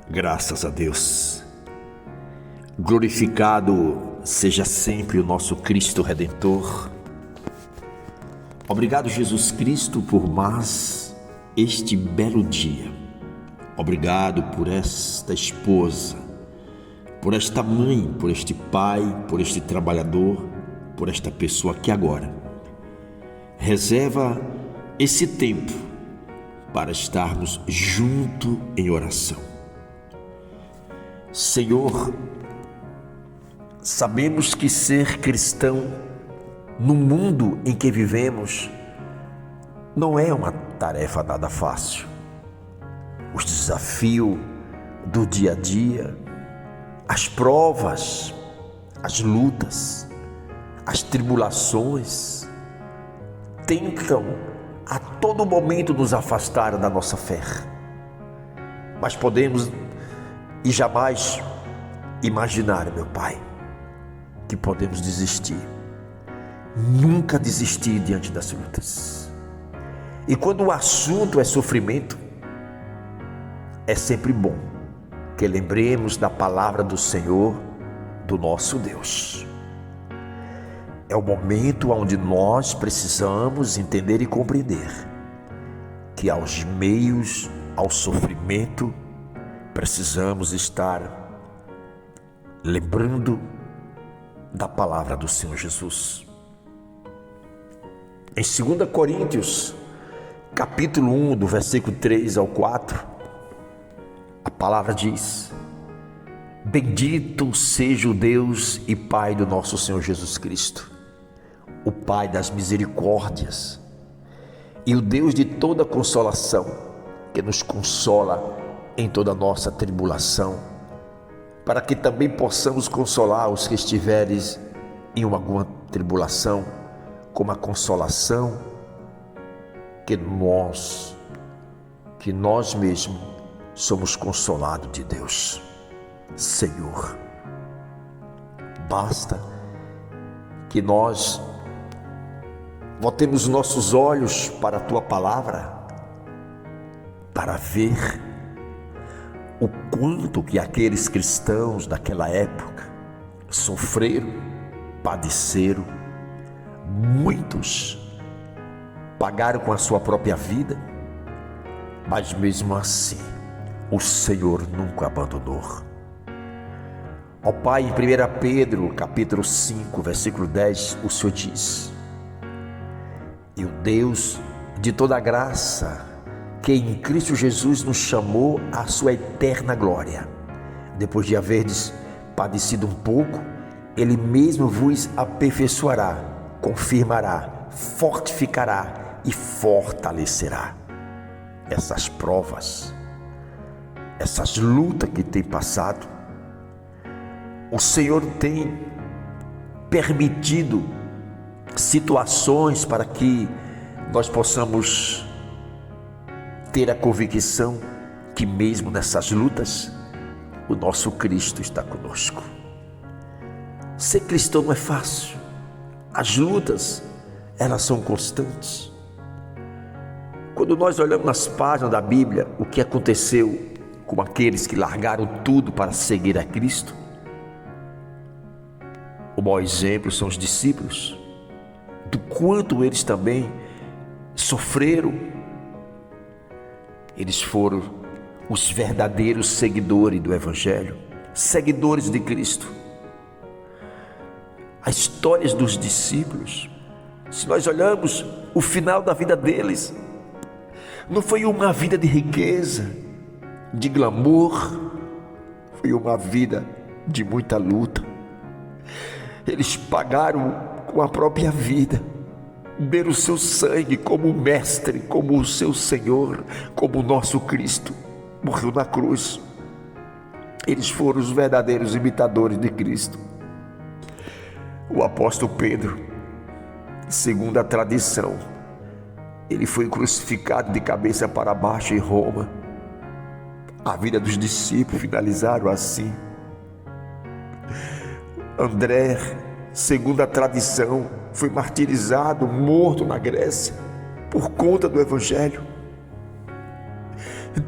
Graças a Deus. Glorificado seja sempre o nosso Cristo Redentor. Obrigado, Jesus Cristo, por mais este belo dia. Obrigado por esta esposa, por esta mãe, por este pai, por este trabalhador, por esta pessoa que agora reserva esse tempo para estarmos juntos em oração. Senhor, sabemos que ser cristão no mundo em que vivemos não é uma tarefa nada fácil. Os desafios do dia a dia, as provas, as lutas, as tribulações tentam a todo momento nos afastar da nossa fé. Mas podemos e jamais imaginar, meu Pai, que podemos desistir. Nunca desistir diante das lutas. E quando o assunto é sofrimento, é sempre bom que lembremos da palavra do Senhor, do nosso Deus. É o momento onde nós precisamos entender e compreender que aos meios ao sofrimento precisamos estar lembrando da palavra do Senhor Jesus. Em 2 Coríntios, capítulo 1, do versículo 3 ao 4, a palavra diz: Bendito seja o Deus e Pai do nosso Senhor Jesus Cristo, o Pai das misericórdias e o Deus de toda consolação, que nos consola em toda a nossa tribulação, para que também possamos consolar os que estiverem em alguma tribulação, com a consolação que nós mesmos somos consolados de Deus. Senhor, basta que nós voltemos nossos olhos para a Tua palavra, para ver o quanto que aqueles cristãos daquela época sofreram, padeceram, muitos pagaram com a sua própria vida, mas mesmo assim o Senhor nunca abandonou. Ó Pai, em 1 Pedro, capítulo 5, versículo 10, o Senhor diz: E o Deus de toda graça, que em Cristo Jesus nos chamou à sua eterna glória, depois de haverdes padecido um pouco, Ele mesmo vos aperfeiçoará, confirmará, fortificará e fortalecerá. Essas provas, essas lutas que tem passado, o Senhor tem permitido situações para que nós possamos ter a convicção que mesmo nessas lutas, o nosso Cristo está conosco. Ser cristão não é fácil. As lutas, elas são constantes. Quando nós olhamos nas páginas da Bíblia, o que aconteceu com aqueles que largaram tudo para seguir a Cristo, o maior exemplo são os discípulos, do quanto eles também sofreram. Eles foram os verdadeiros seguidores do Evangelho, seguidores de Cristo. As histórias dos discípulos, se nós olhamos o final da vida deles, não foi uma vida de riqueza, de glamour, foi uma vida de muita luta. Eles pagaram com a própria vida, deram o seu sangue como mestre, como o seu Senhor, como o nosso Cristo, morreu na cruz. Eles foram os verdadeiros imitadores de Cristo. O apóstolo Pedro, segundo a tradição, ele foi crucificado de cabeça para baixo em Roma. A vida dos discípulos finalizaram assim. André, segundo a tradição, foi martirizado, morto na Grécia, por conta do Evangelho.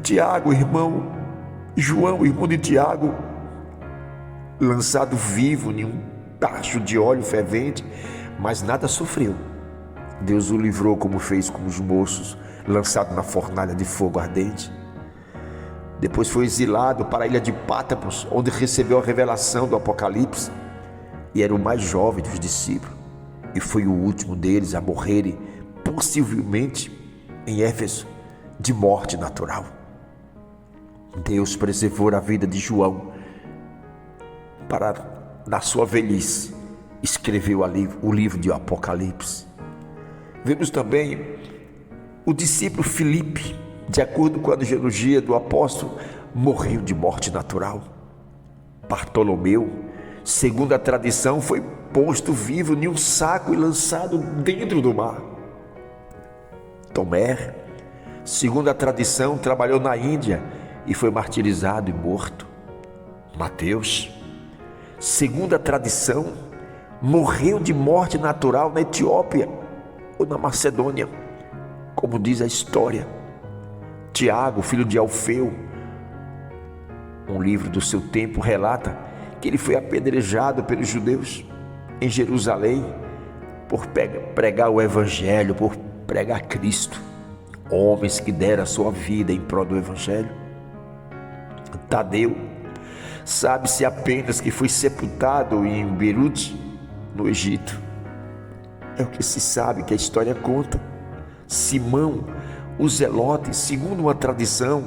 Tiago, irmão, João, irmão de Tiago, lançado vivo em um tacho de óleo fervente, mas nada sofreu. Deus o livrou, como fez com os moços, lançado na fornalha de fogo ardente. Depois foi exilado para a ilha de Pátimos, onde recebeu a revelação do Apocalipse, e era o mais jovem dos discípulos, e foi o último deles a morrerem, possivelmente em Éfeso, de morte natural. Deus preservou a vida de João para, na sua velhice, escreveu o livro de Apocalipse. Vemos também o discípulo Filipe, de acordo com a genealogia do apóstolo, morreu de morte natural. Bartolomeu, segundo a tradição, foi posto vivo em um saco e lançado dentro do mar. Tomé, segundo a tradição, trabalhou na Índia e foi martirizado e morto. Mateus, segundo a tradição, morreu de morte natural na Etiópia ou na Macedônia, como diz a história. Tiago, filho de Alfeu, um livro do seu tempo, relata que ele foi apedrejado pelos judeus em Jerusalém por pregar o Evangelho, por pregar Cristo. Homens que deram a sua vida em prol do Evangelho. Tadeu, sabe-se apenas que foi sepultado em Beirute, no Egito. É o que se sabe, que a história conta. Simão, o Zelote, segundo uma tradição,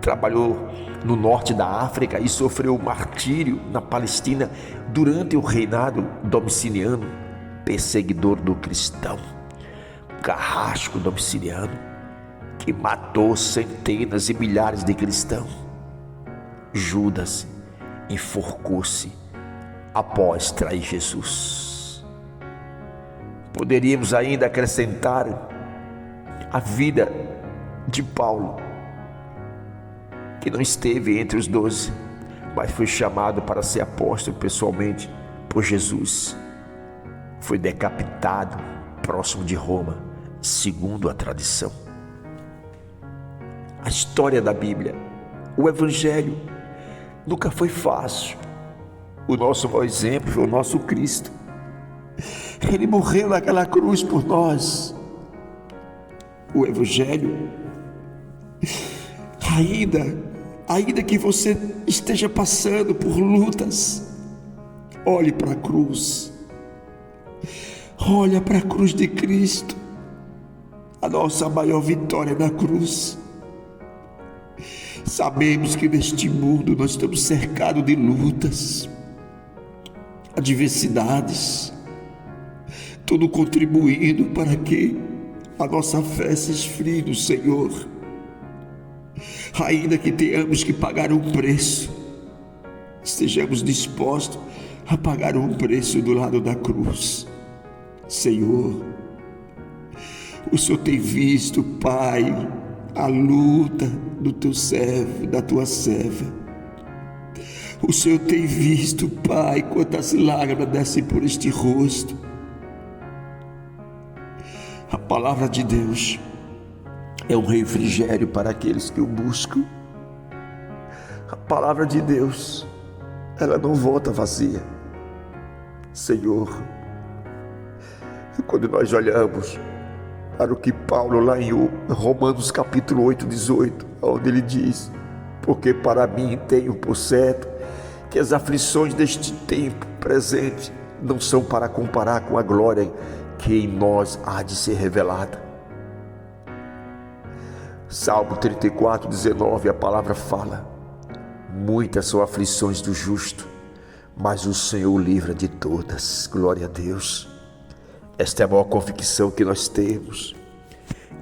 trabalhou no norte da África e sofreu martírio na Palestina durante o reinado Domiciano, perseguidor do cristão. Carrasco Domiciano, que matou centenas e milhares de cristãos. Judas enforcou-se após trair Jesus. Poderíamos ainda acrescentar a vida de Paulo, que não esteve entre os 12, mas foi chamado para ser apóstolo pessoalmente por Jesus. Foi decapitado próximo de Roma, segundo a tradição. A história da Bíblia, o Evangelho, nunca foi fácil. O nosso maior exemplo foi o nosso Cristo. Ele morreu naquela cruz por nós. O Evangelho, ainda que você esteja passando por lutas, olhe para a cruz. Olha para a cruz de Cristo, a nossa maior vitória na cruz. Sabemos que neste mundo nós estamos cercados de lutas, adversidades, tudo contribuindo para que a nossa fé se esfrie no Senhor. Ainda que tenhamos que pagar um preço, estejamos dispostos a pagar um preço do lado da cruz. Senhor, o Senhor tem visto, Pai, a luta do teu servo, da tua serva. O Senhor tem visto, Pai, quantas lágrimas descem por este rosto. A palavra de Deus é um refrigério para aqueles que o buscam. A palavra de Deus, ela não volta vazia. Senhor, quando nós olhamos para o que Paulo lá em Romanos capítulo 8, 18, onde ele diz: porque para mim tenho por certo que as aflições deste tempo presente não são para comparar com a glória que em nós há de ser revelada. Salmo 34, 19, a palavra fala: muitas são aflições do justo, mas o Senhor o livra de todas. Glória a Deus. Esta é a maior convicção que nós temos,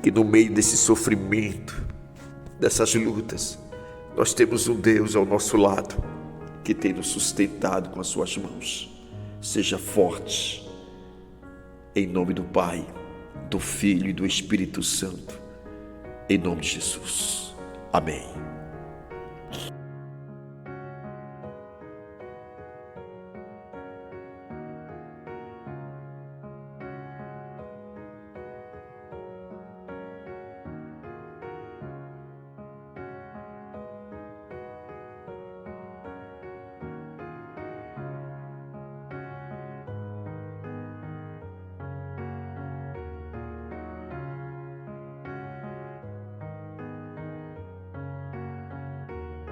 que no meio desse sofrimento, dessas lutas, nós temos um Deus ao nosso lado, que tem nos sustentado com as suas mãos. Seja forte, em nome do Pai, do Filho e do Espírito Santo, em nome de Jesus. Amém.